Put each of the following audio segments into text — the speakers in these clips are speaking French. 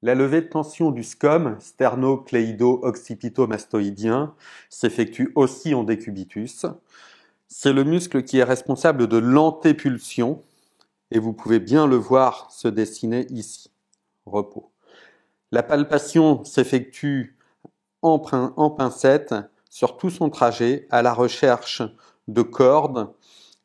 La levée de tension du SCOM, sternocléido-occipito-mastoïdien, s'effectue aussi en décubitus. C'est le muscle qui est responsable de l'antépulsion, et vous pouvez bien le voir se dessiner ici, repos. La palpation s'effectue en pincette sur tout son trajet à la recherche de cordes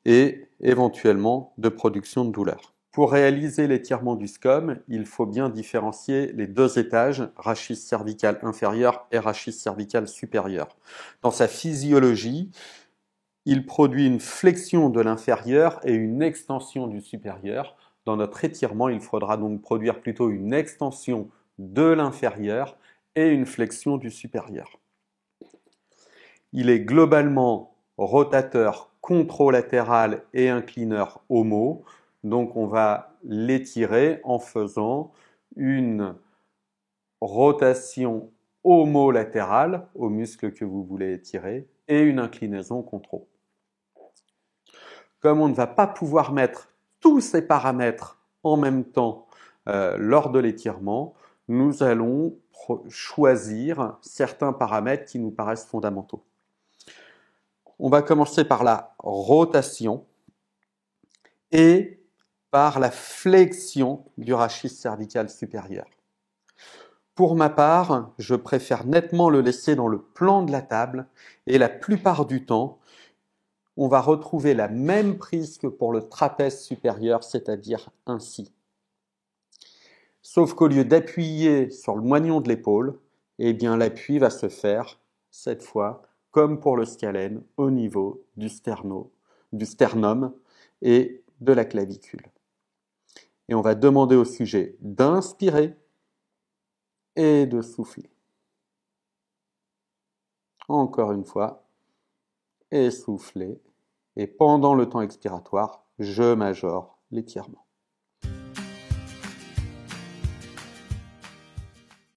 et éventuellement de production de douleur. Pour réaliser l'étirement du SCOM, il faut bien différencier les deux étages, rachis cervical inférieur et rachis cervical supérieur. Dans sa physiologie, il produit une flexion de l'inférieur et une extension du supérieur. Dans notre étirement, il faudra donc produire plutôt une extension de l'inférieur et une flexion du supérieur. Il est globalement rotateur contralatéral et inclineur homo. Donc on va l'étirer en faisant une rotation homolatérale au muscle que vous voulez étirer et une inclinaison contro. Comme on ne va pas pouvoir mettre tous ces paramètres en même temps lors de l'étirement, nous allons choisir certains paramètres qui nous paraissent fondamentaux. On va commencer par la rotation et par la flexion du rachis cervical supérieur. Pour ma part, je préfère nettement le laisser dans le plan de la table et la plupart du temps, on va retrouver la même prise que pour le trapèze supérieur, c'est-à-dire ainsi. Sauf qu'au lieu d'appuyer sur le moignon de l'épaule, eh bien l'appui va se faire, cette fois, comme pour le scalène, au niveau du sternum et de la clavicule. Et on va demander au sujet d'inspirer et de souffler. Encore une fois, et souffler. Et pendant le temps expiratoire, je majore l'étirement.